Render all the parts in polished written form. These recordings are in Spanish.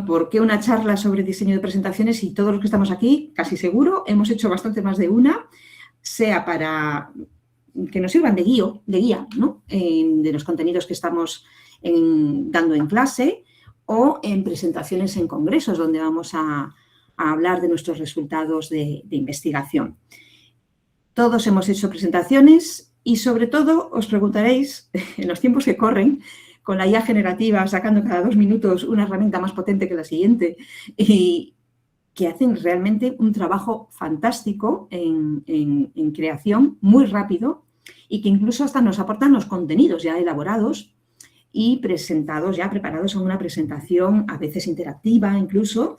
¿Por qué una charla sobre diseño de presentaciones? Y todos los que estamos aquí, casi seguro, hemos hecho bastante más de una, sea para que nos sirvan de guía, ¿no? De los contenidos que estamos dando en clase o en presentaciones en congresos donde vamos a hablar de nuestros resultados de investigación. Todos hemos hecho presentaciones y, sobre todo, os preguntaréis, en los tiempos que corren, con la IA generativa, sacando cada 2 minutos una herramienta más potente que la siguiente, y que hacen realmente un trabajo fantástico en creación, muy rápido, y que incluso hasta nos aportan los contenidos ya elaborados y presentados, ya preparados en una presentación, a veces interactiva incluso,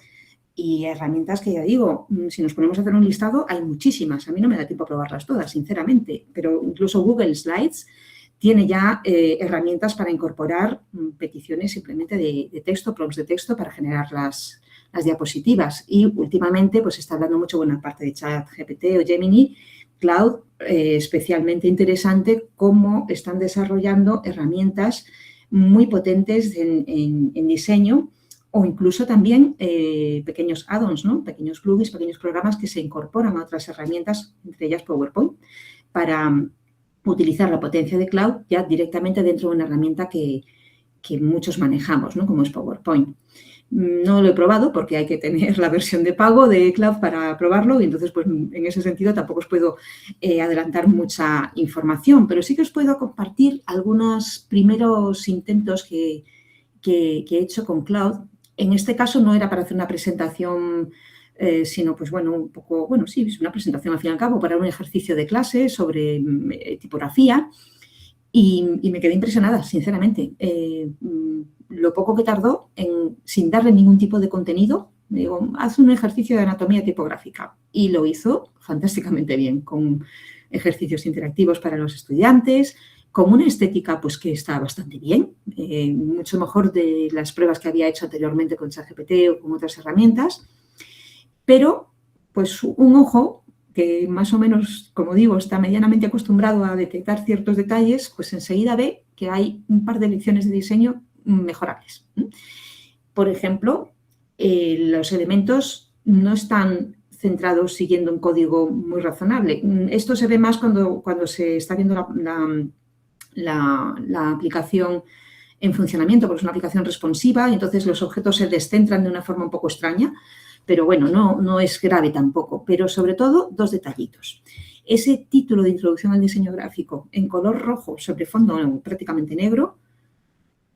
y herramientas que, ya digo, si nos ponemos a hacer un listado, hay muchísimas. A mí no me da tiempo a probarlas todas, sinceramente, pero incluso Google Slides tiene ya herramientas para incorporar peticiones simplemente de texto, prompts de texto para generar las diapositivas. Y últimamente pues está hablando mucho, bueno, aparte de ChatGPT o Gemini, Cloud, especialmente interesante cómo están desarrollando herramientas muy potentes en diseño o incluso también pequeños add-ons, ¿no? Pequeños plugins, pequeños programas que se incorporan a otras herramientas, entre ellas PowerPoint, para utilizar la potencia de Cloud ya directamente dentro de una herramienta que muchos manejamos, ¿no? Como es PowerPoint. No lo he probado porque hay que tener la versión de pago de Cloud para probarlo y entonces, pues, en ese sentido tampoco os puedo adelantar mucha información, pero sí que os puedo compartir algunos primeros intentos que he hecho con Cloud. En este caso no era para hacer una presentación sino, pues bueno, un poco, bueno, sí, es una presentación al fin y al cabo para un ejercicio de clase sobre tipografía y me quedé impresionada, sinceramente. Lo poco que tardó sin darle ningún tipo de contenido, me digo, haz un ejercicio de anatomía tipográfica y lo hizo fantásticamente bien, con ejercicios interactivos para los estudiantes, con una estética pues que está bastante bien, mucho mejor de las pruebas que había hecho anteriormente con ChatGPT o con otras herramientas. Pero, pues, un ojo que más o menos, como digo, está medianamente acostumbrado a detectar ciertos detalles, pues enseguida ve que hay un par de lecciones de diseño mejorables. Por ejemplo, los elementos no están centrados siguiendo un código muy razonable. Esto se ve más cuando se está viendo la aplicación en funcionamiento, porque es una aplicación responsiva y entonces los objetos se descentran de una forma un poco extraña. Pero bueno, no es grave tampoco. Pero sobre todo, 2 detallitos. Ese título de introducción al diseño gráfico en color rojo sobre fondo prácticamente negro,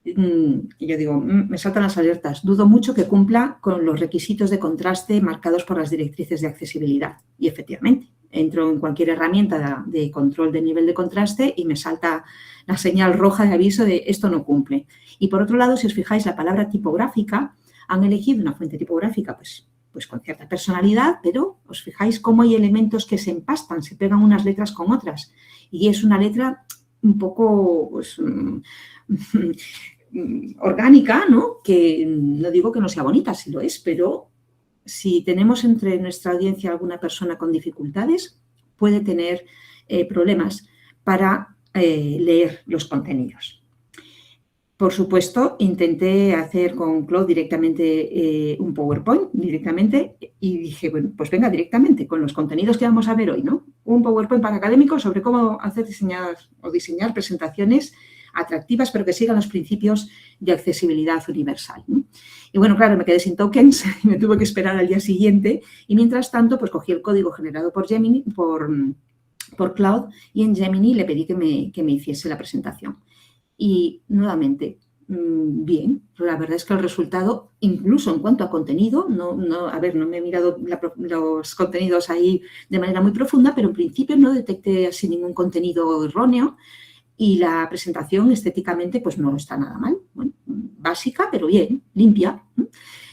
y yo digo, me saltan las alertas. Dudo mucho que cumpla con los requisitos de contraste marcados por las directrices de accesibilidad. Y efectivamente, entro en cualquier herramienta de control de nivel de contraste y me salta la señal roja de aviso de esto no cumple. Y por otro lado, si os fijáis, la palabra tipográfica, han elegido una fuente tipográfica pues con cierta personalidad, pero os fijáis cómo hay elementos que se empastan, se pegan unas letras con otras. Y es una letra un poco pues, orgánica, ¿no? Que no digo que no sea bonita, sí lo es, pero si tenemos entre nuestra audiencia alguna persona con dificultades, puede tener problemas para leer los contenidos. Por supuesto, intenté hacer con Cloud directamente un PowerPoint, directamente, y dije, bueno, pues venga, directamente, con los contenidos que vamos a ver hoy, ¿no? Un PowerPoint para académicos sobre cómo hacer diseñar presentaciones atractivas, pero que sigan los principios de accesibilidad universal, ¿no? Y bueno, claro, me quedé sin tokens y me tuve que esperar al día siguiente, y mientras tanto, pues cogí el código generado por Gemini, por Cloud, y en Gemini le pedí que me hiciese la presentación. Y nuevamente, bien, la verdad es que el resultado, incluso en cuanto a contenido, no me he mirado los contenidos ahí de manera muy profunda, pero en principio no detecté así ningún contenido erróneo y la presentación estéticamente pues no está nada mal. Bueno, básica, pero bien, limpia.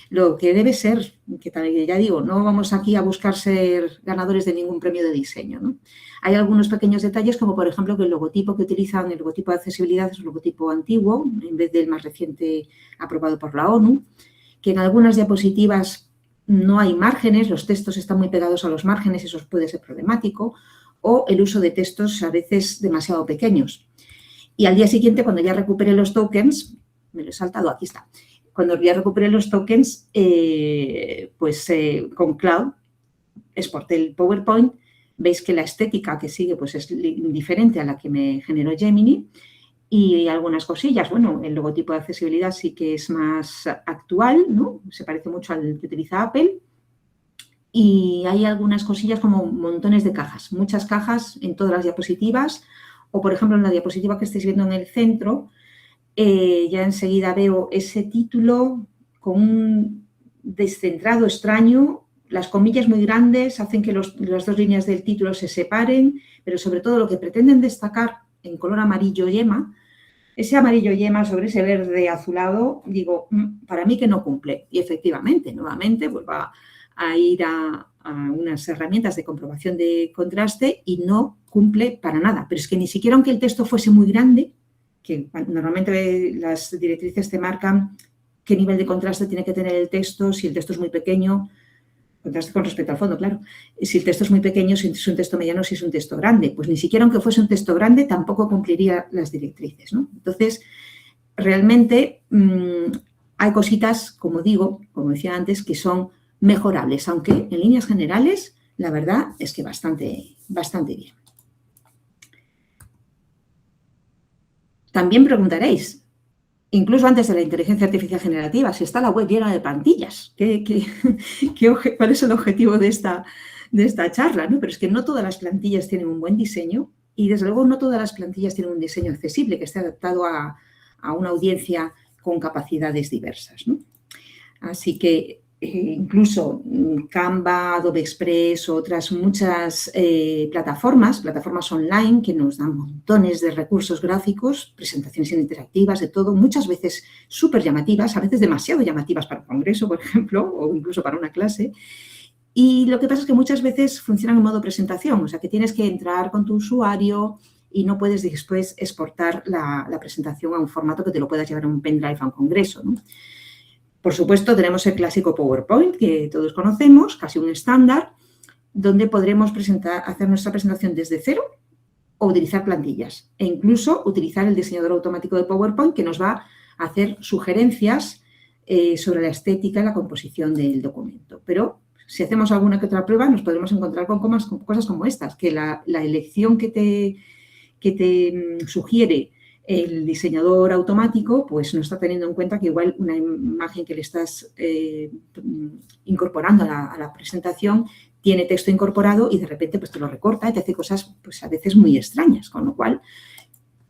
lo que debe ser, que ya digo, no vamos aquí a buscar ser ganadores de ningún premio de diseño, ¿no? Hay algunos pequeños detalles, como por ejemplo que el logotipo que utilizan, el logotipo de accesibilidad es un logotipo antiguo, en vez del más reciente aprobado por la ONU, que en algunas diapositivas no hay márgenes, los textos están muy pegados a los márgenes, eso puede ser problemático, o el uso de textos a veces demasiado pequeños. Y al día siguiente, cuando ya recupere los tokens, me lo he saltado, aquí está, cuando ya recuperé los tokens, con Cloud exporté el PowerPoint, veis que la estética que sigue pues es diferente a la que me generó Gemini y algunas cosillas. Bueno, el logotipo de accesibilidad sí que es más actual, ¿no? Se parece mucho al que utiliza Apple. Y hay algunas cosillas como montones de cajas, muchas cajas en todas las diapositivas. O, por ejemplo, en la diapositiva que estáis viendo en el centro, ya enseguida veo ese título con un descentrado extraño. Las comillas muy grandes hacen que las dos líneas del título se separen, pero sobre todo lo que pretenden destacar en color amarillo yema, ese amarillo yema sobre ese verde azulado, digo, para mí que no cumple. Y efectivamente, nuevamente, vuelvo a ir a unas herramientas de comprobación de contraste y no cumple para nada. Pero es que ni siquiera aunque el texto fuese muy grande, que normalmente las directrices te marcan qué nivel de contraste tiene que tener el texto, si el texto es muy pequeño, contraste con respecto al fondo, claro. Si el texto es muy pequeño, si es un texto mediano, si es un texto grande. Pues ni siquiera aunque fuese un texto grande, tampoco cumpliría las directrices, ¿no? Entonces, realmente hay cositas, como digo, como decía antes, que son mejorables, aunque en líneas generales, la verdad es que bastante bien. También preguntaréis, incluso antes de la inteligencia artificial generativa, si está la web llena de plantillas, ¿cuál es el objetivo de esta charla? ¿No? Pero es que no todas las plantillas tienen un buen diseño y, desde luego, no todas las plantillas tienen un diseño accesible que esté adaptado a una audiencia con capacidades diversas, ¿no? Así que incluso Canva, Adobe Express, otras muchas plataformas online que nos dan montones de recursos gráficos, presentaciones interactivas, de todo, muchas veces súper llamativas, a veces demasiado llamativas para un congreso, por ejemplo, o incluso para una clase. Y lo que pasa es que muchas veces funcionan en modo presentación, o sea, que tienes que entrar con tu usuario y no puedes después exportar la presentación a un formato que te lo puedas llevar a un pendrive a un congreso, ¿no? Por supuesto, tenemos el clásico PowerPoint, que todos conocemos, casi un estándar, donde podremos hacer nuestra presentación desde cero o utilizar plantillas. E incluso utilizar el diseñador automático de PowerPoint, que nos va a hacer sugerencias sobre la estética y la composición del documento. Pero si hacemos alguna que otra prueba, nos podremos encontrar con cosas como estas, que la elección que te sugiere el diseñador automático, pues no está teniendo en cuenta que igual una imagen que le estás incorporando a la presentación tiene texto incorporado y de repente pues te lo recorta y te hace cosas pues a veces muy extrañas, con lo cual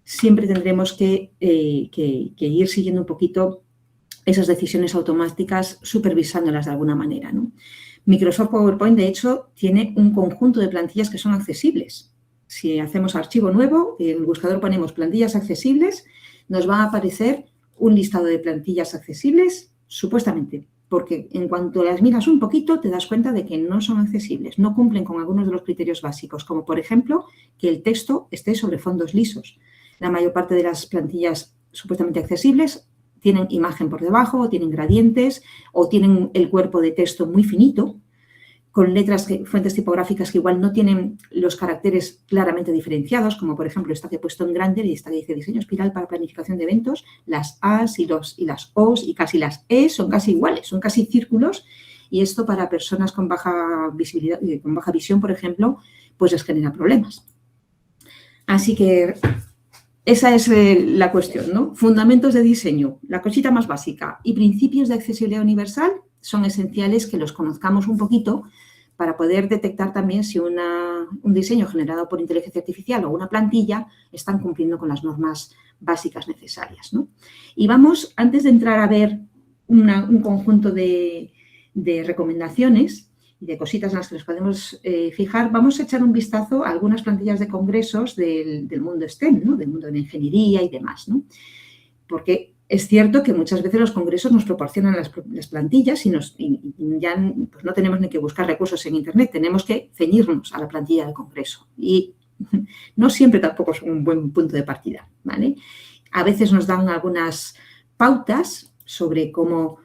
siempre tendremos que ir siguiendo un poquito esas decisiones automáticas, supervisándolas de alguna manera, ¿no? Microsoft PowerPoint, de hecho, tiene un conjunto de plantillas que son accesibles. Si hacemos archivo nuevo, en el buscador ponemos plantillas accesibles, nos va a aparecer un listado de plantillas accesibles, supuestamente, porque en cuanto las miras un poquito te das cuenta de que no son accesibles, no cumplen con algunos de los criterios básicos, como por ejemplo que el texto esté sobre fondos lisos. La mayor parte de las plantillas supuestamente accesibles tienen imagen por debajo, o tienen gradientes, o tienen el cuerpo de texto muy finito, con fuentes tipográficas que igual no tienen los caracteres claramente diferenciados, como por ejemplo esta que he puesto en grande y esta que dice diseño espiral para planificación de eventos, las A's y las O's y casi las E's son casi iguales, son casi círculos, y esto para personas con baja visibilidad, con baja visión, por ejemplo, pues les genera problemas. Así que esa es la cuestión, ¿no? Fundamentos de diseño, la cosita más básica, y principios de accesibilidad universal son esenciales que los conozcamos un poquito para poder detectar también si un diseño generado por inteligencia artificial o una plantilla están cumpliendo con las normas básicas necesarias, ¿no? Y vamos, antes de entrar a ver un conjunto de recomendaciones y de cositas en las que nos podemos fijar, vamos a echar un vistazo a algunas plantillas de congresos del mundo STEM, ¿no? Del mundo de la ingeniería y demás, ¿no? Porque Es cierto que muchas veces los congresos nos proporcionan las plantillas y ya pues no tenemos ni que buscar recursos en Internet, tenemos que ceñirnos a la plantilla del congreso. Y no siempre tampoco es un buen punto de partida, ¿vale? A veces nos dan algunas pautas sobre cómo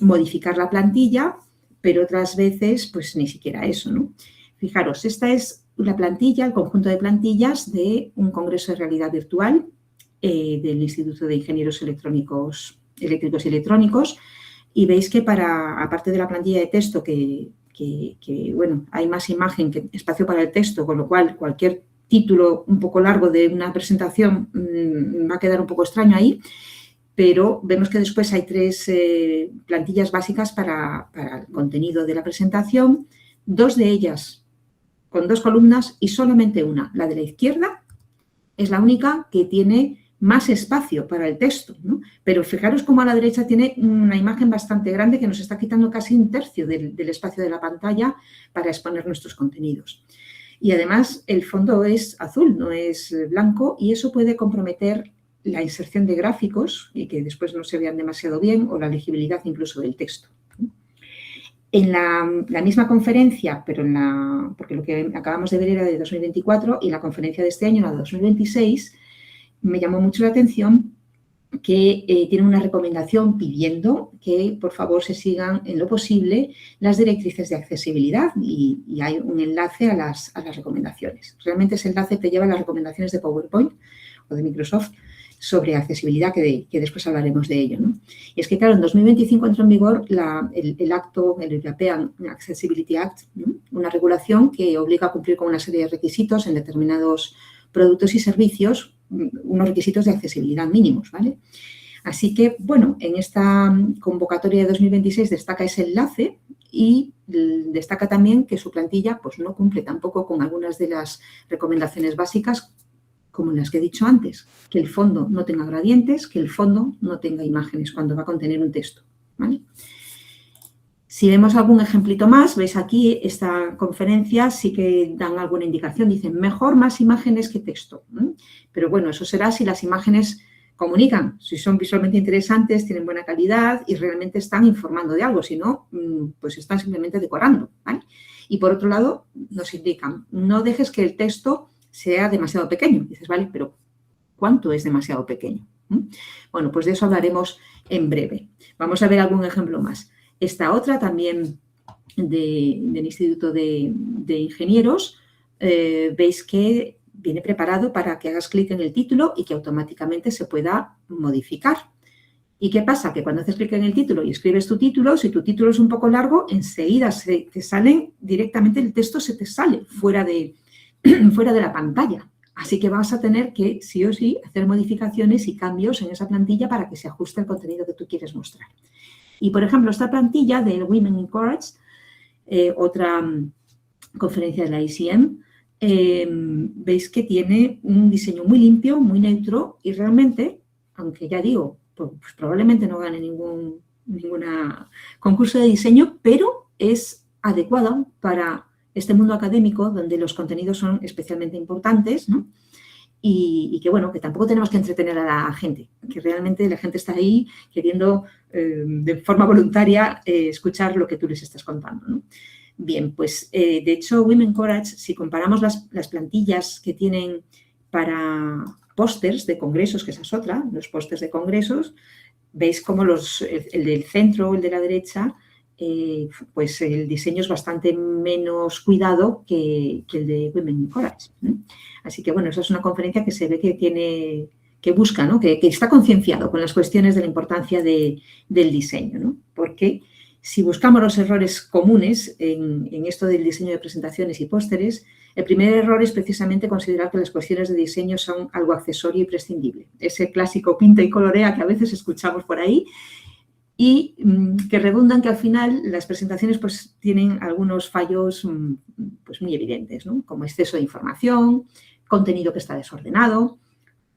modificar la plantilla, pero otras veces pues ni siquiera eso, ¿no? Fijaros, esta es la plantilla, el conjunto de plantillas de un congreso de realidad virtual del Instituto de Ingenieros Eléctricos y Electrónicos, y veis que aparte de la plantilla de texto que bueno, hay más imagen que espacio para el texto, con lo cual cualquier título un poco largo de una presentación va a quedar un poco extraño ahí, pero vemos que después hay 3 plantillas básicas para el contenido de la presentación, 2 de ellas con 2 columnas y solamente una, la de la izquierda, es la única que tiene más espacio para el texto, ¿no? Pero fijaros cómo a la derecha tiene una imagen bastante grande que nos está quitando casi 1/3 del espacio de la pantalla para exponer nuestros contenidos. Y además el fondo es azul, no es blanco, y eso puede comprometer la inserción de gráficos y que después no se vean demasiado bien o la legibilidad incluso del texto. En la misma conferencia, pero porque lo que acabamos de ver era de 2024 y la conferencia de este año, la de 2026, me llamó mucho la atención que tiene una recomendación pidiendo que, por favor, se sigan en lo posible las directrices de accesibilidad y hay un enlace a las recomendaciones. Realmente ese enlace te lleva a las recomendaciones de PowerPoint o de Microsoft sobre accesibilidad, que después hablaremos de ello, ¿no? Y es que, claro, en 2025 entró en vigor el acto, el European Accessibility Act, ¿no? Una regulación que obliga a cumplir con una serie de requisitos en determinados productos y servicios, unos requisitos de accesibilidad mínimos, ¿vale? Así que, bueno, en esta convocatoria de 2026 destaca ese enlace y destaca también que su plantilla pues, no cumple tampoco con algunas de las recomendaciones básicas, como las que he dicho antes, que el fondo no tenga gradientes, que el fondo no tenga imágenes cuando va a contener un texto, ¿vale? Si vemos algún ejemplito más, veis aquí esta conferencia sí que dan alguna indicación, dicen mejor más imágenes que texto, ¿eh? Pero bueno, eso será si las imágenes comunican, si son visualmente interesantes, tienen buena calidad y realmente están informando de algo, si no, pues están simplemente decorando, ¿vale? Y por otro lado, nos indican, no dejes que el texto sea demasiado pequeño. Dices, vale, pero ¿cuánto es demasiado pequeño? Bueno, pues de eso hablaremos en breve. Vamos a ver algún ejemplo más. Esta otra también del Instituto de Ingenieros, veis que viene preparado para que hagas clic en el título y que automáticamente se pueda modificar. ¿Y qué pasa? Que cuando haces clic en el título y escribes tu título, si tu título es un poco largo, enseguida te salen directamente, el texto se te sale fuera de la pantalla. Así que vas a tener que, sí o sí, hacer modificaciones y cambios en esa plantilla para que se ajuste al contenido que tú quieres mostrar. Y, por ejemplo, esta plantilla del Women in Courage, otra conferencia de la ICM, veis que tiene un diseño muy limpio, muy neutro y realmente, aunque ya digo, pues probablemente no gane ningún concurso de diseño, pero es adecuada para este mundo académico donde los contenidos son especialmente importantes, ¿no? Y que, bueno, que tampoco tenemos que entretener a la gente, que realmente la gente está ahí queriendo de forma voluntaria escuchar lo que tú les estás contando, ¿no? Bien, pues de hecho Women Courage, si comparamos las plantillas que tienen para pósters de congresos, que esa es otra, los pósters de congresos, veis como el del centro o el de la derecha, pues el diseño es bastante menos cuidado que el de Women in Courage, ¿eh? Así que, bueno, esa es una conferencia que se ve que busca, ¿no? Que está concienciado con las cuestiones de la importancia del diseño, ¿no? Porque si buscamos los errores comunes en esto del diseño de presentaciones y pósteres, el primer error es precisamente considerar que las cuestiones de diseño son algo accesorio y prescindible. Ese clásico pinta y colorea que a veces escuchamos por ahí y que redundan que al final las presentaciones pues tienen algunos fallos pues muy evidentes, ¿no? Como exceso de información, contenido que está desordenado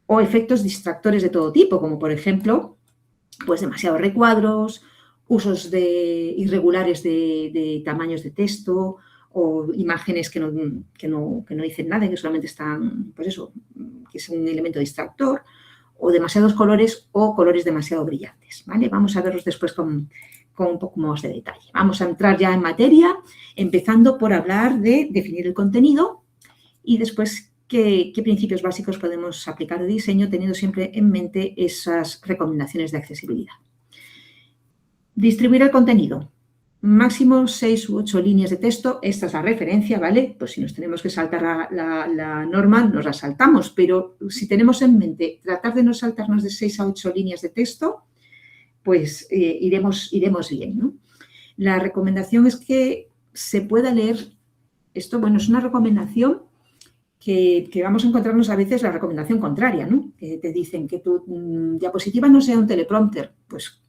o efectos distractores de todo tipo, como por ejemplo, pues demasiados recuadros, usos irregulares de tamaños de texto o imágenes que no dicen nada, que solamente están, pues eso, que es un elemento distractor, o demasiados colores o colores demasiado brillantes, ¿vale? Vamos a verlos después con un poco más de detalle. Vamos a entrar ya en materia, empezando por hablar de definir el contenido y después qué principios básicos podemos aplicar de diseño teniendo siempre en mente esas recomendaciones de accesibilidad. Distribuir el contenido. Máximo 6 u 8 líneas de texto. Esta es la referencia, ¿vale? Pues si nos tenemos que saltar la norma, nos la saltamos. Pero si tenemos en mente tratar de no saltarnos de 6 a 8 líneas de texto, pues iremos bien, ¿no? La recomendación es que se pueda leer esto. Bueno, es una recomendación que vamos a encontrarnos a veces la recomendación contraria, ¿no? Que te dicen que tu diapositiva no sea un teleprompter. Pues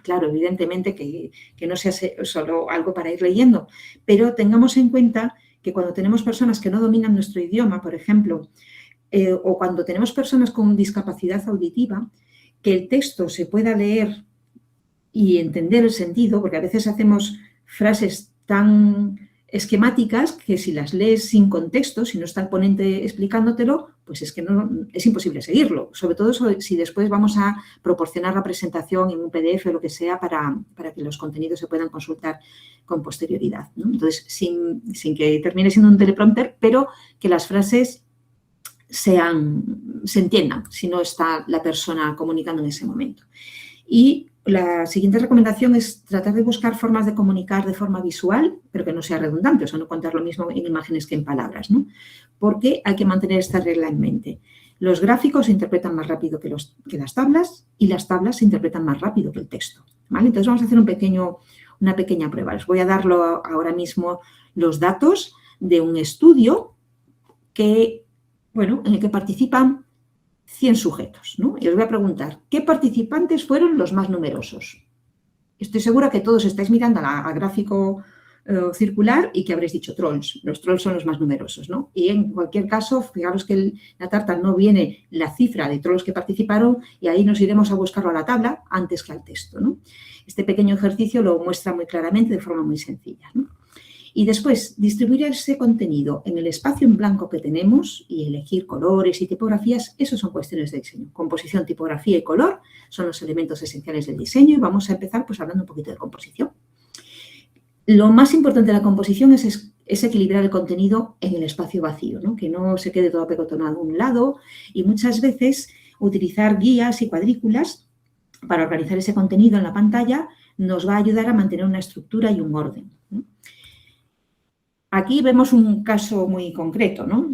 claro, evidentemente que no sea solo algo para ir leyendo, pero tengamos en cuenta que cuando tenemos personas que no dominan nuestro idioma, por ejemplo, o cuando tenemos personas con discapacidad auditiva, que el texto se pueda leer y entender el sentido, porque a veces hacemos frases tan esquemáticas que si las lees sin contexto, si no está el ponente explicándotelo, pues es que no, es imposible seguirlo. Sobre todo si después vamos a proporcionar la presentación en un PDF o lo que sea para que los contenidos se puedan consultar con posterioridad, ¿no? Entonces, sin que termine siendo un teleprompter, pero que las frases se entiendan si no está la persona comunicando en ese momento. Y la siguiente recomendación es tratar de buscar formas de comunicar de forma visual, pero que no sea redundante, o sea, no contar lo mismo en imágenes que en palabras, ¿no? Porque hay que mantener esta regla en mente. Los gráficos se interpretan más rápido que las tablas y las tablas se interpretan más rápido que el texto, ¿vale? Entonces vamos a hacer una pequeña prueba. Les voy a dar ahora mismo los datos de un estudio en el que participan 100 sujetos, ¿no? Y os voy a preguntar, ¿qué participantes fueron los más numerosos? Estoy segura que todos estáis mirando al gráfico circular y que habréis dicho trolls. Los trolls son los más numerosos, ¿no? Y en cualquier caso, fijaros que en la tarta no viene la cifra de trolls que participaron y ahí nos iremos a buscarlo a la tabla antes que al texto, ¿no? Este pequeño ejercicio lo muestra muy claramente de forma muy sencilla, ¿no? Y después, distribuir ese contenido en el espacio en blanco que tenemos y elegir colores y tipografías, eso son cuestiones de diseño. Composición, tipografía y color son los elementos esenciales del diseño y vamos a empezar pues hablando un poquito de composición. Lo más importante de la composición es equilibrar el contenido en el espacio vacío, ¿no? Que no se quede todo apegotonado a un lado y muchas veces utilizar guías y cuadrículas para organizar ese contenido en la pantalla nos va a ayudar a mantener una estructura y un orden, ¿no? Aquí vemos un caso muy concreto, ¿no?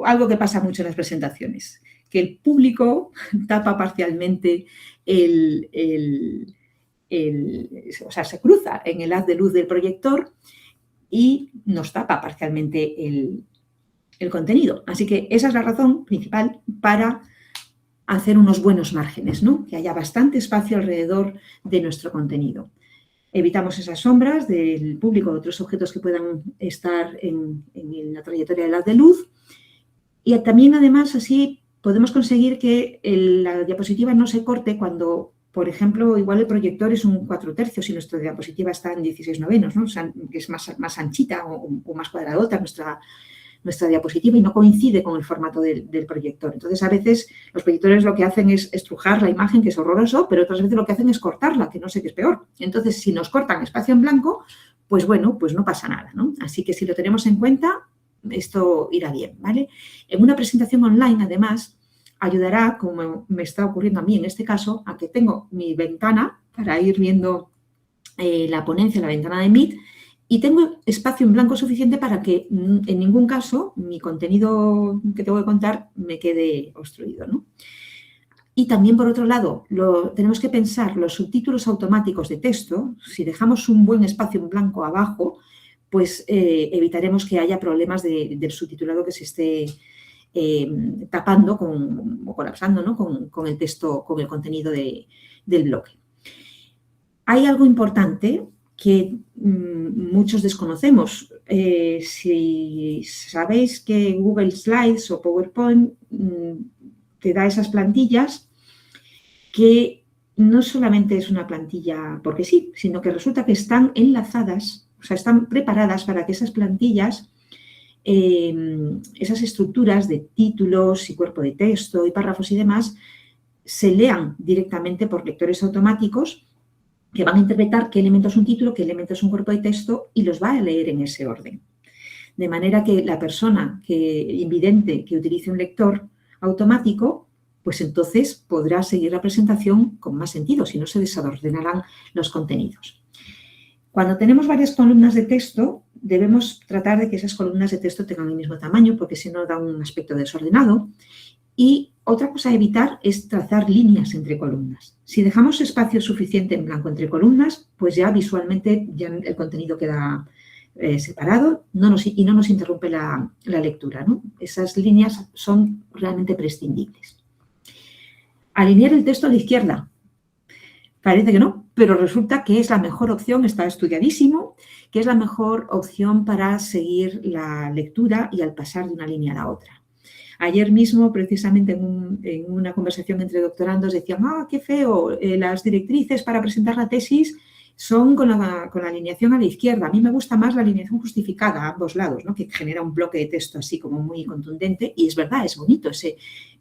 Algo que pasa mucho en las presentaciones, que el público tapa parcialmente o sea, se cruza en el haz de luz del proyector y nos tapa parcialmente el contenido. Así que esa es la razón principal para hacer unos buenos márgenes, ¿no? Que haya bastante espacio alrededor de nuestro contenido. Evitamos esas sombras del público o otros objetos que puedan estar en la trayectoria del haz de luz. Y también, además, así podemos conseguir que la diapositiva no se corte cuando, por ejemplo, igual el proyector es un 4/3 y nuestra diapositiva está en 16/9, ¿no? O sea, que es más anchita o más cuadradota nuestra diapositiva y no coincide con el formato del proyector. Entonces, a veces los proyectores lo que hacen es estrujar la imagen, que es horroroso, pero otras veces lo que hacen es cortarla, que no sé qué es peor. Entonces, si nos cortan espacio en blanco, pues bueno, pues no pasa nada, ¿no? Así que si lo tenemos en cuenta, esto irá bien, ¿vale? En una presentación online, además, ayudará, como me está ocurriendo a mí en este caso, a que tengo mi ventana para ir viendo la ponencia, la ventana de Meet, y tengo espacio en blanco suficiente para que en ningún caso mi contenido que tengo que contar me quede obstruido, ¿no? Y también, por otro lado, tenemos que pensar los subtítulos automáticos de texto. Si dejamos un buen espacio en blanco abajo, pues evitaremos que haya problemas del subtitulado que se esté tapando o colapsando, ¿no? con el texto, con el contenido del bloque. Hay algo importante que muchos desconocemos. Si sabéis que Google Slides o PowerPoint te da esas plantillas que no solamente es una plantilla porque sí, sino que resulta que están enlazadas, o sea, están preparadas para que esas plantillas, esas estructuras de títulos y cuerpo de texto y párrafos y demás, se lean directamente por lectores automáticos que van a interpretar qué elemento es un título, qué elemento es un cuerpo de texto y los va a leer en ese orden. De manera que la persona invidente que utilice un lector automático, pues entonces podrá seguir la presentación con más sentido, si no se desordenarán los contenidos. Cuando tenemos varias columnas de texto, debemos tratar de que esas columnas de texto tengan el mismo tamaño, porque si no da un aspecto desordenado. Y otra cosa a evitar es trazar líneas entre columnas. Si dejamos espacio suficiente en blanco entre columnas, pues ya visualmente ya el contenido queda separado y no nos interrumpe la lectura, ¿no? Esas líneas son realmente prescindibles. Alinear el texto a la izquierda. Parece que no, pero resulta que es la mejor opción, está estudiadísimo, que es la mejor opción para seguir la lectura y al pasar de una línea a la otra. Ayer mismo, precisamente en una conversación entre doctorandos, decían, qué feo, las directrices para presentar la tesis son con la alineación a la izquierda. A mí me gusta más la alineación justificada a ambos lados, ¿no? Que genera un bloque de texto así como muy contundente. Y es verdad, es bonito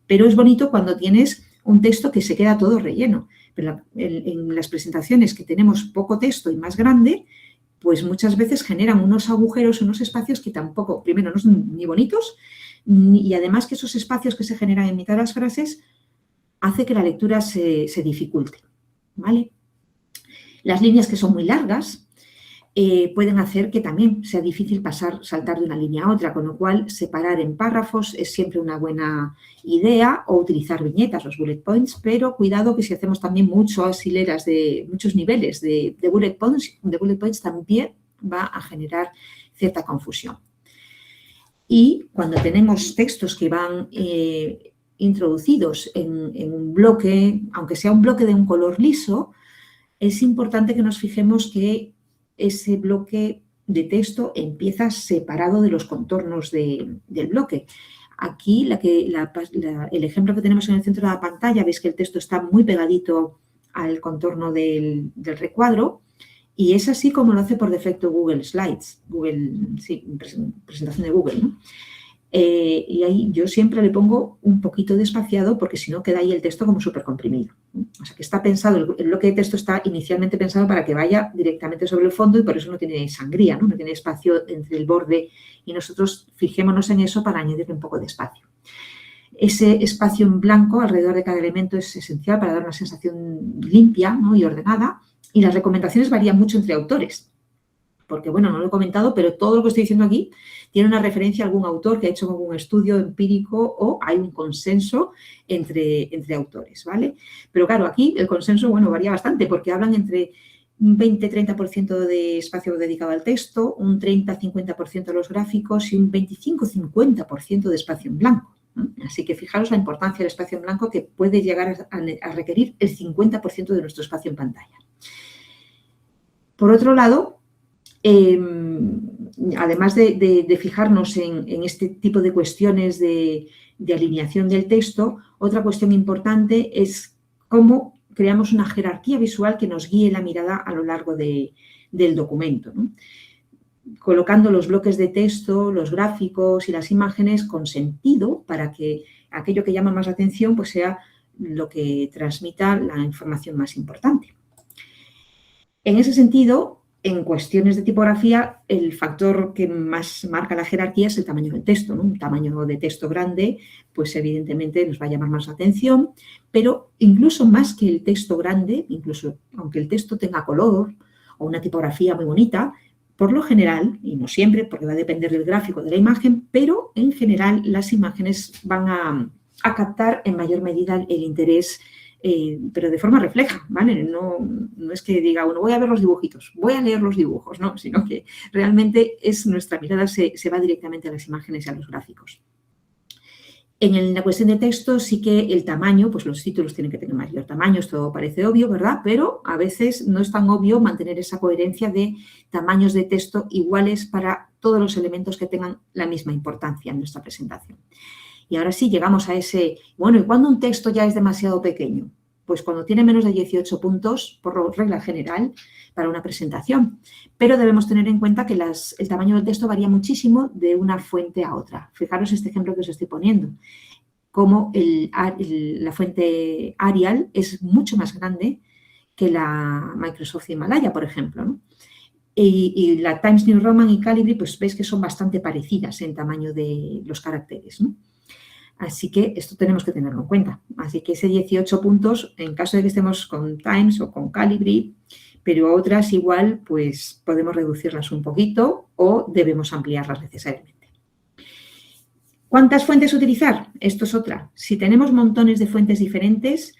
pero es bonito cuando tienes un texto que se queda todo relleno. Pero en las presentaciones que tenemos poco texto y más grande, pues muchas veces generan unos agujeros, unos espacios que tampoco, primero, no son ni bonitos, y además que esos espacios que se generan en mitad de las frases hace que la lectura se dificulte, ¿vale? Las líneas que son muy largas pueden hacer que también sea difícil saltar de una línea a otra, con lo cual separar en párrafos es siempre una buena idea, o utilizar viñetas, los bullet points, pero cuidado que si hacemos también muchas hileras de muchos niveles de bullet points también va a generar cierta confusión. Y cuando tenemos textos que van introducidos en un bloque, aunque sea un bloque de un color liso, es importante que nos fijemos que ese bloque de texto empieza separado de los contornos del bloque. Aquí el ejemplo que tenemos en el centro de la pantalla, veis que el texto está muy pegadito al contorno del recuadro, y es así como lo hace por defecto Google Slides, presentación de Google, ¿no? Y ahí yo siempre le pongo un poquito de espaciado porque si no queda ahí el texto como súper comprimido, ¿no? O sea que está pensado, el bloque de texto está inicialmente pensado para que vaya directamente sobre el fondo y por eso no tiene sangría, ¿no? No tiene espacio entre el borde y nosotros fijémonos en eso para añadirle un poco de espacio. Ese espacio en blanco alrededor de cada elemento es esencial para dar una sensación limpia, ¿no? Y ordenada, y las recomendaciones varían mucho entre autores. Porque, bueno, no lo he comentado, pero todo lo que estoy diciendo aquí tiene una referencia a algún autor que ha hecho algún estudio empírico o hay un consenso entre autores, ¿vale? Pero, claro, aquí el consenso, bueno, varía bastante porque hablan entre un 20-30% de espacio dedicado al texto, un 30-50% a los gráficos y un 25-50% de espacio en blanco, ¿no? Así que fijaros la importancia del espacio en blanco que puede llegar a requerir el 50% de nuestro espacio en pantalla. Por otro lado, además de fijarnos en este tipo de cuestiones de alineación del texto, otra cuestión importante es cómo creamos una jerarquía visual que nos guíe la mirada a lo largo del documento, ¿no? Colocando los bloques de texto, los gráficos y las imágenes con sentido para que aquello que llama más la atención pues sea lo que transmita la información más importante. En ese sentido, en cuestiones de tipografía, el factor que más marca la jerarquía es el tamaño del texto, ¿no? Un tamaño de texto grande, pues evidentemente nos va a llamar más la atención, pero incluso más que el texto grande, incluso aunque el texto tenga color o una tipografía muy bonita, por lo general, y no siempre, porque va a depender del gráfico de la imagen, pero en general las imágenes van a captar en mayor medida el interés, pero de forma refleja, ¿vale? No es que diga uno, voy a ver los dibujitos, voy a leer los dibujos, no, sino que realmente nuestra mirada se va directamente a las imágenes y a los gráficos. En la cuestión de texto sí que el tamaño, pues los títulos tienen que tener mayor tamaño, esto parece obvio, ¿verdad? Pero a veces no es tan obvio mantener esa coherencia de tamaños de texto iguales para todos los elementos que tengan la misma importancia en nuestra presentación. Y ahora sí, llegamos a ese, bueno, ¿y cuándo un texto ya es demasiado pequeño? Pues cuando tiene menos de 18 puntos, por regla general, para una presentación. Pero debemos tener en cuenta que el tamaño del texto varía muchísimo de una fuente a otra. Fijaros este ejemplo que os estoy poniendo. cómo la fuente Arial es mucho más grande que la Microsoft Himalaya, por ejemplo, ¿no? Y la Times New Roman y Calibri, pues veis que son bastante parecidas en tamaño de los caracteres, ¿no? Así que esto tenemos que tenerlo en cuenta. Así que ese 18 puntos, en caso de que estemos con Times o con Calibri, pero otras igual, pues podemos reducirlas un poquito o debemos ampliarlas necesariamente. ¿Cuántas fuentes utilizar? Esto es otra. Si tenemos montones de fuentes diferentes,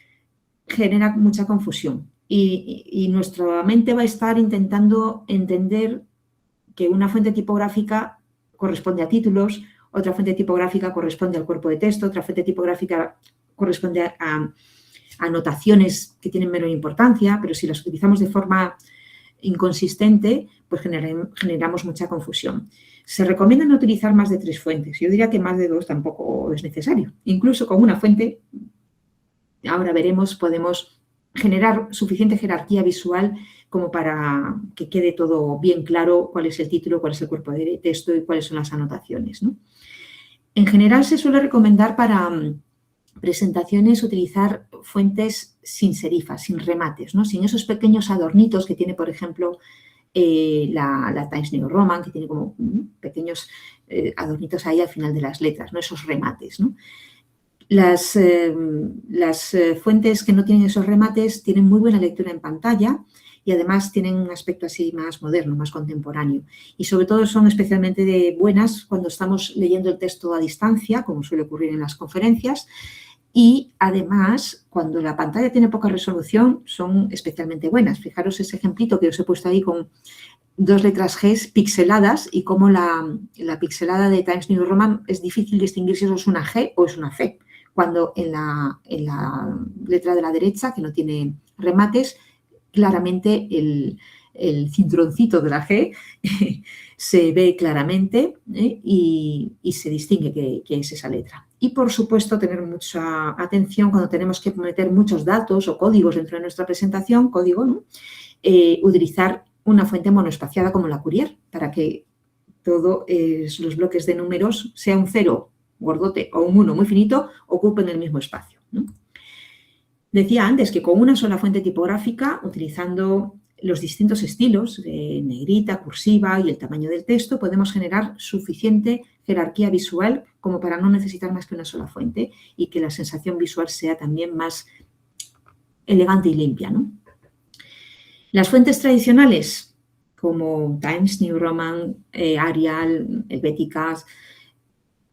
genera mucha confusión. Y nuestra mente va a estar intentando entender que una fuente tipográfica corresponde a títulos, otra fuente tipográfica corresponde al cuerpo de texto, otra fuente tipográfica corresponde a anotaciones que tienen menor importancia, pero si las utilizamos de forma inconsistente, pues generamos mucha confusión. Se recomienda no utilizar más de 3 fuentes. Yo diría que más de 2 tampoco es necesario. Incluso con una fuente, ahora veremos, podemos generar suficiente jerarquía visual como para que quede todo bien claro cuál es el título, cuál es el cuerpo de texto y cuáles son las anotaciones, ¿no? En general se suele recomendar para presentaciones utilizar fuentes sin serifas, sin remates, ¿no? Sin esos pequeños adornitos que tiene, por ejemplo, la Times New Roman, que tiene como pequeños adornitos ahí al final de las letras, ¿no? Esos remates, ¿no? Las fuentes que no tienen esos remates tienen muy buena lectura en pantalla y además tienen un aspecto así más moderno, más contemporáneo. Y sobre todo son especialmente buenas cuando estamos leyendo el texto a distancia, como suele ocurrir en las conferencias, y además cuando la pantalla tiene poca resolución son especialmente buenas. Fijaros ese ejemplito que os he puesto ahí con 2 letras G pixeladas y cómo la pixelada de Times New Roman es difícil distinguir si eso es una G o es una C, cuando en la letra de la derecha, que no tiene remates, claramente el cinturoncito de la G se ve claramente y se distingue que es esa letra. Y, por supuesto, tener mucha atención cuando tenemos que meter muchos datos o códigos dentro de nuestra presentación, código, ¿no? Utilizar una fuente monoespaciada como la Courier para que todos los bloques de números, sea un 0 gordote o un 1 muy finito, ocupen el mismo espacio, ¿no? Decía antes que con una sola fuente tipográfica, utilizando los distintos estilos de negrita, cursiva y el tamaño del texto, podemos generar suficiente jerarquía visual como para no necesitar más que una sola fuente y que la sensación visual sea también más elegante y limpia, ¿no? Las fuentes tradicionales, como Times New Roman, Arial, Helvetica,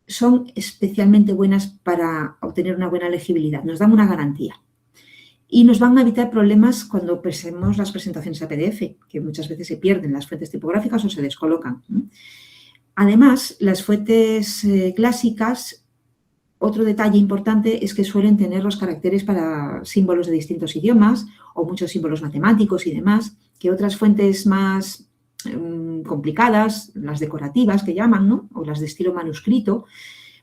son especialmente buenas para obtener una buena legibilidad, nos dan una garantía. Y nos van a evitar problemas cuando presentemos las presentaciones a PDF, que muchas veces se pierden las fuentes tipográficas o se descolocan. Además, las fuentes clásicas, otro detalle importante es que suelen tener los caracteres para símbolos de distintos idiomas o muchos símbolos matemáticos y demás, que otras fuentes más complicadas, las decorativas que llaman, ¿no? O las de estilo manuscrito,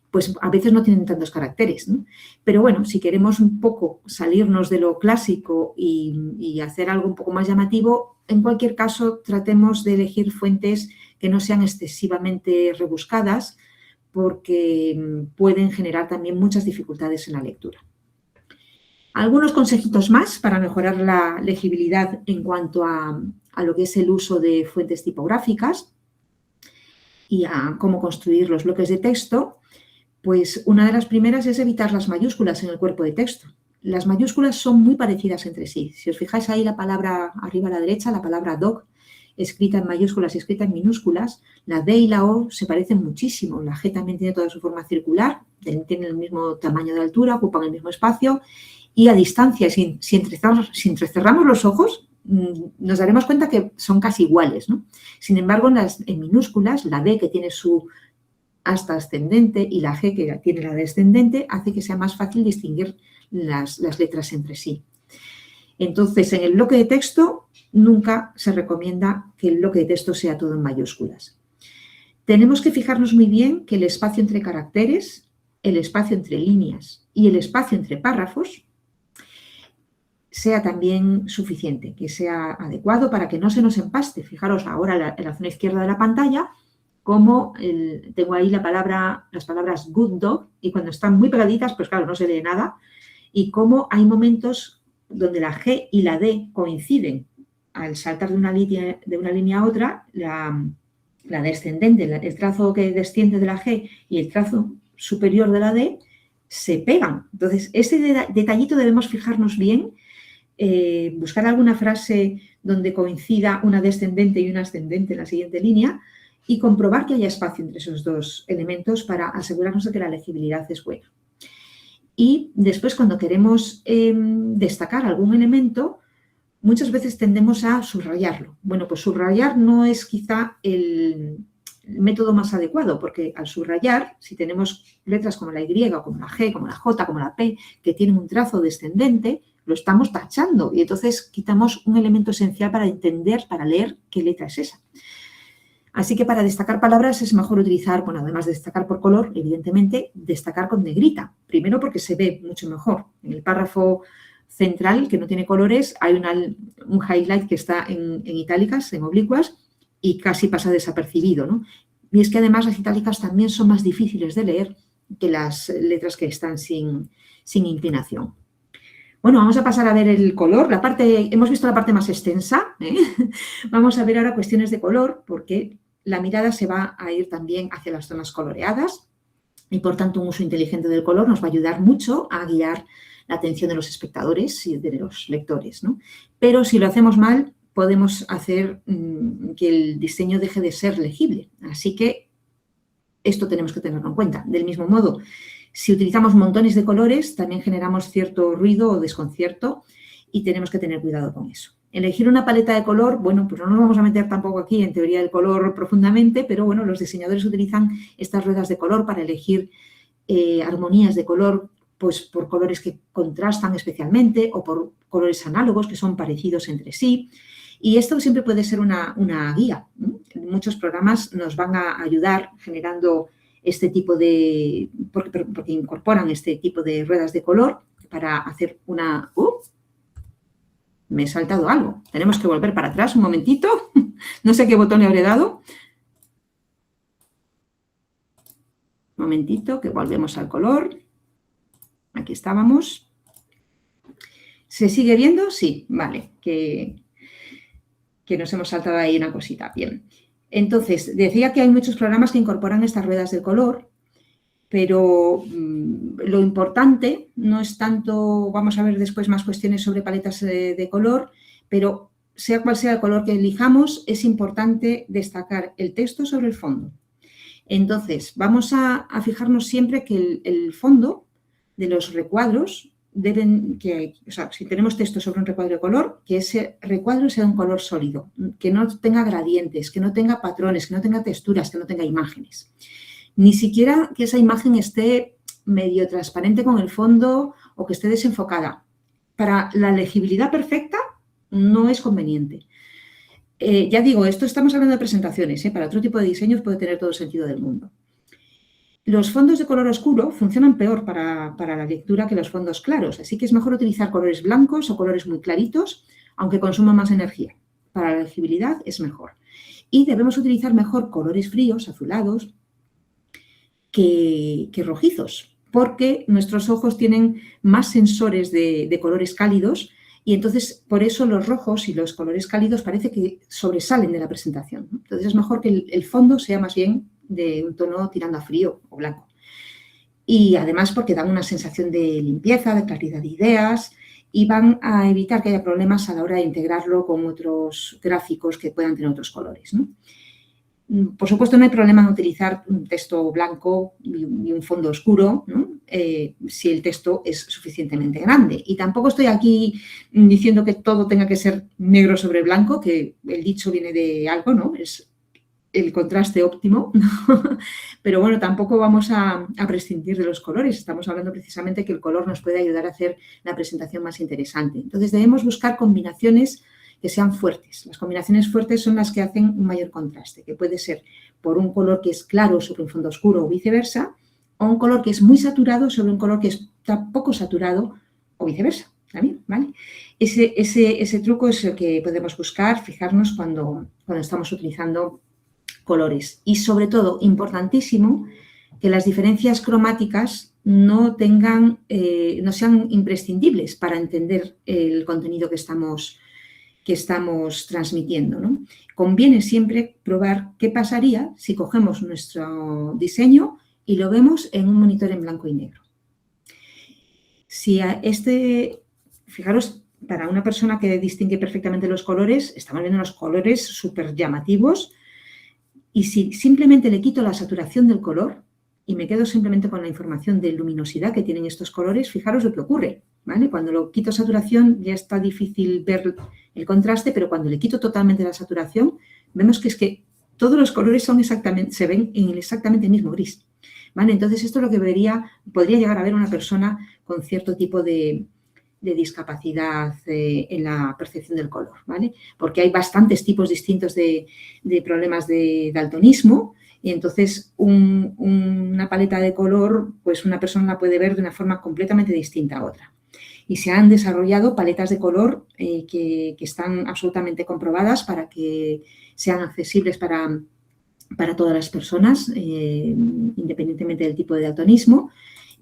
pues a veces no tienen tantos caracteres, ¿no? Pero bueno, si queremos un poco salirnos de lo clásico y hacer algo un poco más llamativo, en cualquier caso tratemos de elegir fuentes que no sean excesivamente rebuscadas porque pueden generar también muchas dificultades en la lectura. Algunos consejitos más para mejorar la legibilidad en cuanto a lo que es el uso de fuentes tipográficas y a cómo construir los bloques de texto. Pues una de las primeras es evitar las mayúsculas en el cuerpo de texto. Las mayúsculas son muy parecidas entre sí. Si os fijáis ahí la palabra arriba a la derecha, la palabra doc, escrita en mayúsculas y escrita en minúsculas, la D y la O se parecen muchísimo. La G también tiene toda su forma circular, tienen el mismo tamaño de altura, ocupan el mismo espacio y a distancia, si entrecerramos los ojos, nos daremos cuenta que son casi iguales, ¿no? Sin embargo, en minúsculas, la D, que tiene su asta ascendente, y la G, que tiene la descendente, hace que sea más fácil distinguir las letras entre sí. Entonces, en el bloque de texto nunca se recomienda que el bloque de texto sea todo en mayúsculas. Tenemos que fijarnos muy bien que el espacio entre caracteres, el espacio entre líneas y el espacio entre párrafos sea también suficiente, que sea adecuado para que no se nos empaste. Fijaros ahora en la zona izquierda de la pantalla, cómo tengo ahí las palabras good dog, y cuando están muy pegaditas, pues claro, no se lee nada, y cómo hay momentos donde la G y la D coinciden. Al saltar de una línea a otra, la descendente, el trazo que desciende de la G y el trazo superior de la D se pegan. Entonces, ese detallito debemos fijarnos bien, buscar alguna frase donde coincida una descendente y una ascendente en la siguiente línea y comprobar que haya espacio entre esos dos elementos para asegurarnos de que la legibilidad es buena. Y después, cuando queremos destacar algún elemento, muchas veces tendemos a subrayarlo. Bueno, pues subrayar no es quizá el método más adecuado, porque al subrayar, si tenemos letras como la Y, como la G, como la J, como la P, que tienen un trazo descendente, lo estamos tachando y entonces quitamos un elemento esencial para entender, para leer qué letra es esa. Así que para destacar palabras es mejor utilizar, bueno, además de destacar por color, evidentemente, destacar con negrita. Primero porque se ve mucho mejor. En el párrafo central, que no tiene colores, hay un highlight que está en itálicas, en oblicuas, y casi pasa desapercibido, ¿no? Y es que además las itálicas también son más difíciles de leer que las letras que están sin inclinación. Bueno, vamos a pasar a ver el color. Hemos visto la parte más extensa, ¿eh? Vamos a ver ahora cuestiones de color, porque la mirada se va a ir también hacia las zonas coloreadas y, por tanto, un uso inteligente del color nos va a ayudar mucho a guiar la atención de los espectadores y de los lectores, ¿no? Pero si lo hacemos mal, podemos hacer que el diseño deje de ser legible. Así que esto tenemos que tenerlo en cuenta. Del mismo modo, si utilizamos montones de colores, también generamos cierto ruido o desconcierto y tenemos que tener cuidado con eso. Elegir una paleta de color, bueno, pues no nos vamos a meter tampoco aquí en teoría del color profundamente, pero bueno, los diseñadores utilizan estas ruedas de color para elegir armonías de color, pues por colores que contrastan especialmente o por colores análogos que son parecidos entre sí. Y esto siempre puede ser una guía, ¿no? Muchos programas nos van a ayudar generando este tipo de, porque incorporan este tipo de ruedas de color para hacer una... me he saltado algo. Tenemos que volver para atrás un momentito. No sé qué botón le habré dado. Un momentito, que volvemos al color. Aquí estábamos. ¿Se sigue viendo? Sí, vale. Que nos hemos saltado ahí una cosita. Bien. Entonces, decía que hay muchos programas que incorporan estas ruedas de color, pero lo importante no es tanto, vamos a ver después más cuestiones sobre paletas de color, pero sea cual sea el color que elijamos, es importante destacar el texto sobre el fondo. Entonces, vamos a fijarnos siempre que el fondo de los recuadros si tenemos texto sobre un recuadro de color, que ese recuadro sea de un color sólido, que no tenga gradientes, que no tenga patrones, que no tenga texturas, que no tenga imágenes. Ni siquiera que esa imagen esté medio transparente con el fondo o que esté desenfocada. Para la legibilidad perfecta no es conveniente. Ya digo, esto estamos hablando de presentaciones, para otro tipo de diseños puede tener todo el sentido del mundo. Los fondos de color oscuro funcionan peor para la lectura que los fondos claros, así que es mejor utilizar colores blancos o colores muy claritos, aunque consuman más energía. Para la legibilidad es mejor. Y debemos utilizar mejor colores fríos, azulados, que rojizos, porque nuestros ojos tienen más sensores de colores cálidos y entonces por eso los rojos y los colores cálidos parece que sobresalen de la presentación, ¿no? Entonces es mejor que el fondo sea más bien de un tono tirando a frío o blanco. Y además porque dan una sensación de limpieza, de claridad de ideas y van a evitar que haya problemas a la hora de integrarlo con otros gráficos que puedan tener otros colores, ¿no? Por supuesto, no hay problema en utilizar un texto blanco y un fondo oscuro, ¿no? Si el texto es suficientemente grande. Y tampoco estoy aquí diciendo que todo tenga que ser negro sobre blanco, que el dicho viene de algo, ¿no? Es el contraste óptimo, ¿no? Pero bueno, tampoco vamos a prescindir de los colores. Estamos hablando precisamente que el color nos puede ayudar a hacer la presentación más interesante. Entonces, debemos buscar combinaciones que sean fuertes. Las combinaciones fuertes son las que hacen un mayor contraste, que puede ser por un color que es claro sobre un fondo oscuro o viceversa, o un color que es muy saturado sobre un color que está poco saturado o viceversa. ¿También? ¿Vale? Ese truco es el que podemos buscar, fijarnos cuando estamos utilizando colores. Y sobre todo, importantísimo, que las diferencias cromáticas no sean imprescindibles para entender el contenido que estamos transmitiendo, ¿no? Conviene siempre probar qué pasaría si cogemos nuestro diseño y lo vemos en un monitor en blanco y negro. Si fijaros, para una persona que distingue perfectamente los colores, estamos viendo unos colores súper llamativos, y si simplemente le quito la saturación del color y me quedo simplemente con la información de luminosidad que tienen estos colores, fijaros lo que ocurre, ¿vale? Cuando lo quito saturación ya está difícil ver el contraste, pero cuando le quito totalmente la saturación, vemos que es que todos los colores se ven en exactamente el mismo gris, ¿vale? Entonces, esto es lo que podría llegar a ver una persona con cierto tipo de discapacidad en la percepción del color, ¿vale? Porque hay bastantes tipos distintos de problemas de daltonismo, y entonces una paleta de color, pues una persona la puede ver de una forma completamente distinta a otra. Y se han desarrollado paletas de color que están absolutamente comprobadas para que sean accesibles para todas las personas, independientemente del tipo de daltonismo,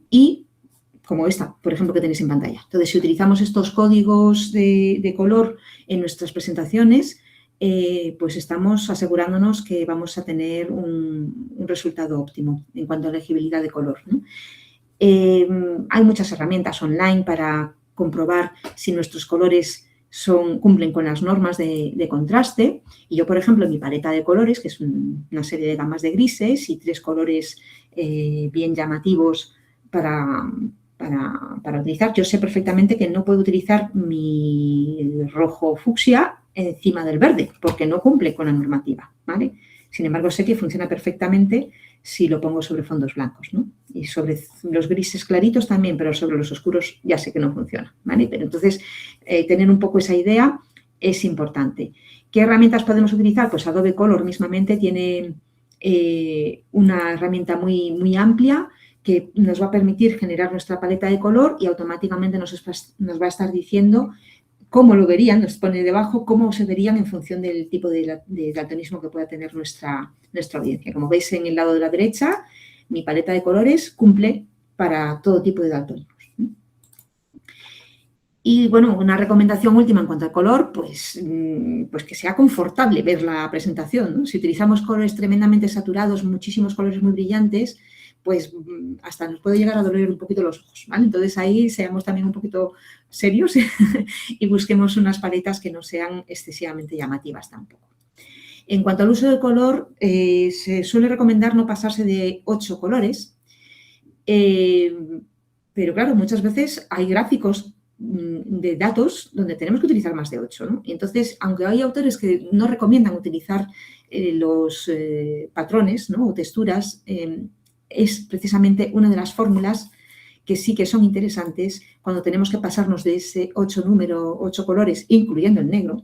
y como esta, por ejemplo, que tenéis en pantalla. Entonces, si utilizamos estos códigos de color en nuestras presentaciones, pues estamos asegurándonos que vamos a tener un resultado óptimo en cuanto a legibilidad de color, ¿no? Hay muchas herramientas online para comprobar si nuestros colores cumplen con las normas de contraste. Y yo, por ejemplo, en mi paleta de colores, que es una serie de gamas de grises y 3 colores bien llamativos para utilizar, yo sé perfectamente que no puedo utilizar mi rojo fucsia encima del verde, porque no cumple con la normativa, ¿vale? Sin embargo, sé que funciona perfectamente si lo pongo sobre fondos blancos, ¿no? Y sobre los grises claritos también, pero sobre los oscuros ya sé que no funciona, ¿vale? Pero entonces, tener un poco esa idea es importante. ¿Qué herramientas podemos utilizar? Pues Adobe Color mismamente tiene una herramienta muy, muy amplia que nos va a permitir generar nuestra paleta de color y automáticamente nos va a estar diciendo cómo lo verían, nos pone debajo cómo se verían en función del tipo de daltonismo que pueda tener nuestra audiencia. Como veis en el lado de la derecha, mi paleta de colores cumple para todo tipo de daltonismos. Y, bueno, una recomendación última en cuanto al color, pues que sea confortable ver la presentación, ¿no? Si utilizamos colores tremendamente saturados, muchísimos colores muy brillantes, pues hasta nos puede llegar a doler un poquito los ojos, ¿vale? Entonces, ahí seamos también un poquito serios y busquemos unas paletas que no sean excesivamente llamativas tampoco. En cuanto al uso del color, se suele recomendar no pasarse de 8 colores, pero claro, muchas veces hay gráficos de datos donde tenemos que utilizar más de 8, ¿no? Y entonces, aunque hay autores que no recomiendan utilizar los patrones, ¿no? O texturas, es precisamente una de las fórmulas que sí que son interesantes cuando tenemos que pasarnos de ese 8 colores, incluyendo el negro,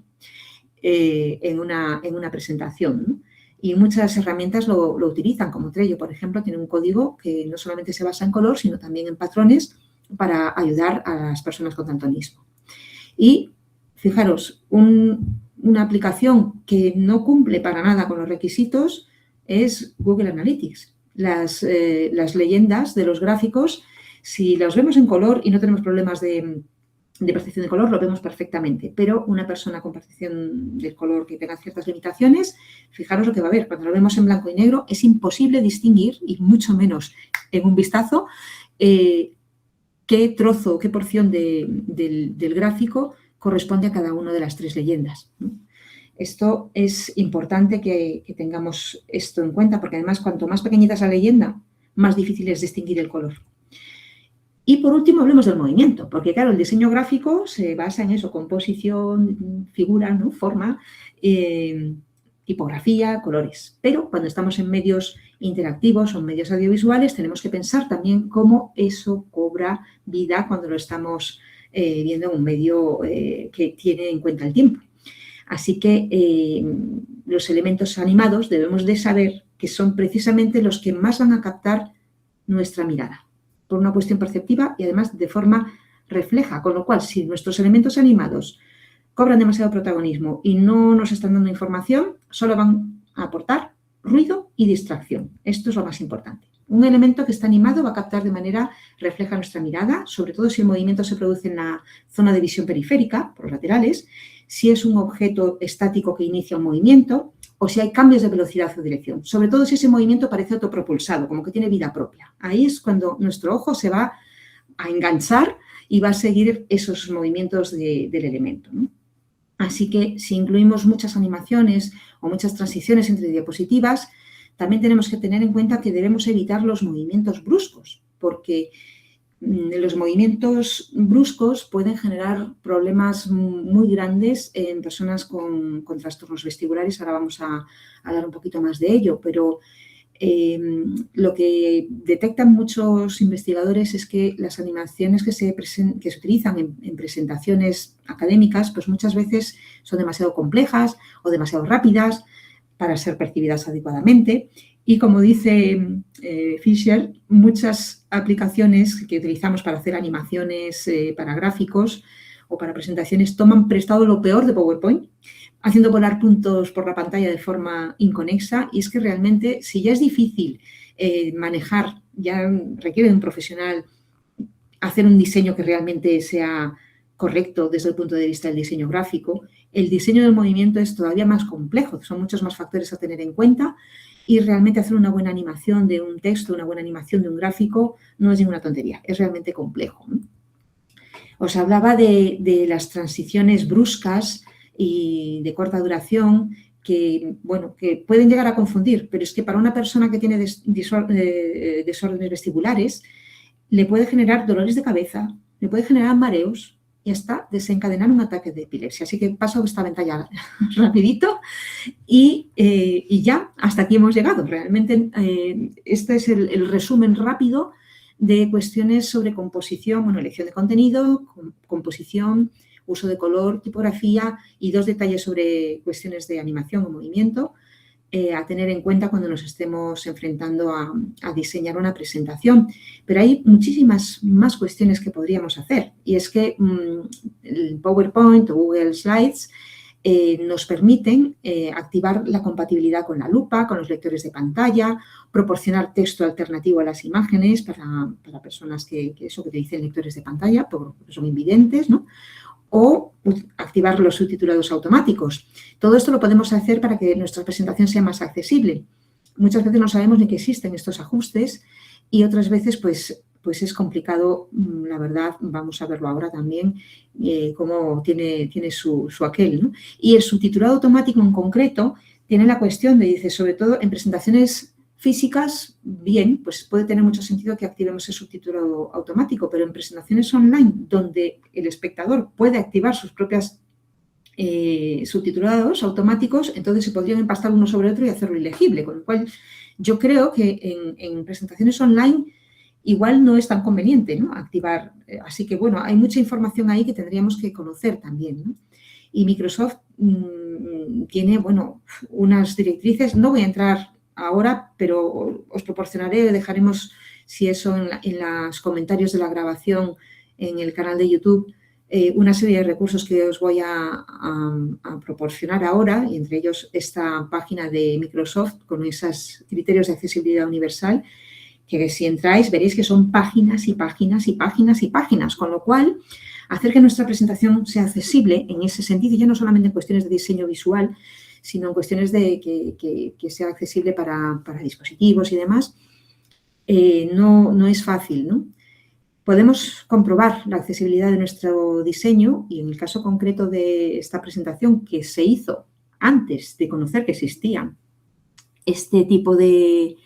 en una presentación, ¿no? Y muchas herramientas lo utilizan, como Trello, por ejemplo, tiene un código que no solamente se basa en color, sino también en patrones para ayudar a las personas con daltonismo. Y fijaros, una aplicación que no cumple para nada con los requisitos es Google Analytics. Las leyendas de los gráficos, si los vemos en color y no tenemos problemas de percepción de color, lo vemos perfectamente. Pero una persona con percepción del color que tenga ciertas limitaciones, fijaros lo que va a ver. Cuando lo vemos en blanco y negro, es imposible distinguir, y mucho menos en un vistazo, qué trozo, qué porción del gráfico corresponde a cada una de las 3 leyendas, ¿no? Esto es importante que tengamos esto en cuenta, porque además cuanto más pequeñita es la leyenda, más difícil es distinguir el color. Y por último, hablemos del movimiento, porque claro, el diseño gráfico se basa en eso: composición, figura, ¿no? Forma, tipografía, colores. Pero cuando estamos en medios interactivos o en medios audiovisuales, tenemos que pensar también cómo eso cobra vida cuando lo estamos viendo en un medio que tiene en cuenta el tiempo. Así que los elementos animados debemos de saber que son precisamente los que más van a captar nuestra mirada, por una cuestión perceptiva y además de forma refleja. Con lo cual, si nuestros elementos animados cobran demasiado protagonismo y no nos están dando información, solo van a aportar ruido y distracción. Esto es lo más importante. Un elemento que está animado va a captar de manera refleja nuestra mirada, sobre todo si el movimiento se produce en la zona de visión periférica, por los laterales, si es un objeto estático que inicia un movimiento o si hay cambios de velocidad o dirección. Sobre todo si ese movimiento parece autopropulsado, como que tiene vida propia. Ahí es cuando nuestro ojo se va a enganchar y va a seguir esos movimientos del elemento, ¿no? Así que si incluimos muchas animaciones o muchas transiciones entre diapositivas, también tenemos que tener en cuenta que debemos evitar los movimientos bruscos, porque los movimientos bruscos pueden generar problemas muy grandes en personas con trastornos vestibulares. Ahora vamos a hablar un poquito más de ello, pero lo que detectan muchos investigadores es que las animaciones que se utilizan en presentaciones académicas, pues muchas veces son demasiado complejas o demasiado rápidas para ser percibidas adecuadamente. Y como dice Fisher, muchas aplicaciones que utilizamos para hacer animaciones para gráficos o para presentaciones toman prestado lo peor de PowerPoint, haciendo volar puntos por la pantalla de forma inconexa. Y es que realmente, si ya es difícil manejar, ya requiere de un profesional hacer un diseño que realmente sea correcto desde el punto de vista del diseño gráfico, el diseño del movimiento es todavía más complejo, son muchos más factores a tener en cuenta y realmente hacer una buena animación de un texto, una buena animación de un gráfico no es ninguna tontería, es realmente complejo, ¿no? Os hablaba de las transiciones bruscas y de corta duración que, bueno, que pueden llegar a confundir, pero es que para una persona que tiene desórdenes vestibulares le puede generar dolores de cabeza, le puede generar mareos y hasta desencadenar un ataque de epilepsia. Así que paso esta ventana rapidito y ya hasta aquí hemos llegado. Realmente este es el resumen rápido de cuestiones sobre composición, bueno, elección de contenido, composición, uso de color, tipografía y 2 detalles sobre cuestiones de animación o movimiento a tener en cuenta cuando nos estemos enfrentando a diseñar una presentación. Pero hay muchísimas más cuestiones que podríamos hacer y es que el PowerPoint o Google Slides nos permiten activar la compatibilidad con la lupa, con los lectores de pantalla, proporcionar texto alternativo a las imágenes para personas que utilicen lectores de pantalla, porque son invidentes, ¿no? O activar los subtitulados automáticos. Todo esto lo podemos hacer para que nuestra presentación sea más accesible. Muchas veces no sabemos ni que existen estos ajustes y otras veces pues es complicado, la verdad, vamos a verlo ahora también, cómo tiene su aquel, ¿no? Y el subtitulado automático en concreto tiene la cuestión de, dice, sobre todo en presentaciones físicas, bien, pues puede tener mucho sentido que activemos el subtitulado automático, pero en presentaciones online donde el espectador puede activar sus propias subtitulados automáticos, entonces se podrían empastar uno sobre otro y hacerlo ilegible, con lo cual yo creo que en presentaciones online igual no es tan conveniente, ¿no?, activar. Así que, bueno, hay mucha información ahí que tendríamos que conocer también, ¿no? Y Microsoft tiene, bueno, unas directrices, no voy a entrar ahora, pero os proporcionaré, dejaremos, si eso, en los comentarios de la grabación en el canal de YouTube, una serie de recursos que os voy a proporcionar ahora, y entre ellos esta página de Microsoft con esos criterios de accesibilidad universal, que si entráis veréis que son páginas y páginas y páginas y páginas, con lo cual hacer que nuestra presentación sea accesible en ese sentido, ya no solamente en cuestiones de diseño visual, sino en cuestiones de que sea accesible para dispositivos y demás, no es fácil, ¿no? Podemos comprobar la accesibilidad de nuestro diseño y en el caso concreto de esta presentación que se hizo antes de conocer que existían este tipo de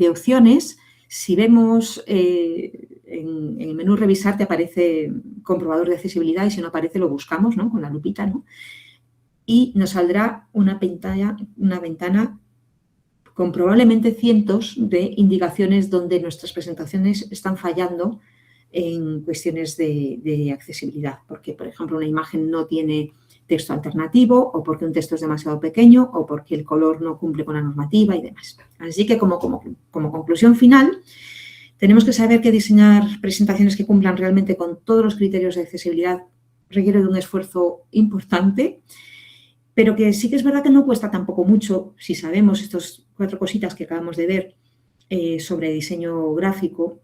opciones, si vemos en el menú revisar te aparece comprobador de accesibilidad y si no aparece lo buscamos, ¿no?, con la lupita, ¿no?, y nos saldrá una ventana con probablemente cientos de indicaciones donde nuestras presentaciones están fallando en cuestiones de accesibilidad, porque, por ejemplo, una imagen no tiene texto alternativo o porque un texto es demasiado pequeño o porque el color no cumple con la normativa y demás. Así que, como conclusión final, tenemos que saber que diseñar presentaciones que cumplan realmente con todos los criterios de accesibilidad requiere de un esfuerzo importante pero que sí que es verdad que no cuesta tampoco mucho, si sabemos estas 4 cositas que acabamos de ver sobre diseño gráfico,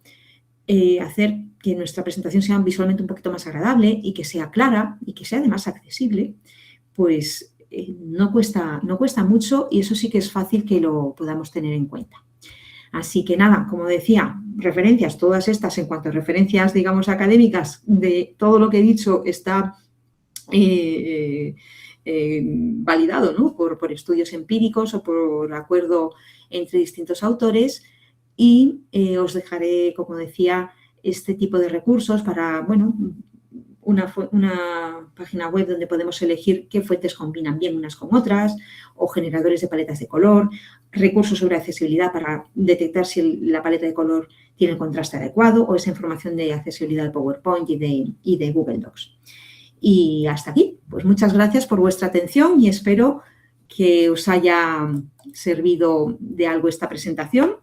hacer que nuestra presentación sea visualmente un poquito más agradable y que sea clara y que sea además accesible, pues no cuesta mucho y eso sí que es fácil que lo podamos tener en cuenta. Así que nada, como decía, referencias, todas estas en cuanto a referencias, digamos, académicas, de todo lo que he dicho está validado, ¿no? por estudios empíricos o por acuerdo entre distintos autores y os dejaré, como decía, este tipo de recursos para, bueno, una página web donde podemos elegir qué fuentes combinan bien unas con otras o generadores de paletas de color, recursos sobre accesibilidad para detectar si la paleta de color tiene el contraste adecuado o esa información de accesibilidad de PowerPoint y de Google Docs. Y hasta aquí. Pues muchas gracias por vuestra atención y espero que os haya servido de algo esta presentación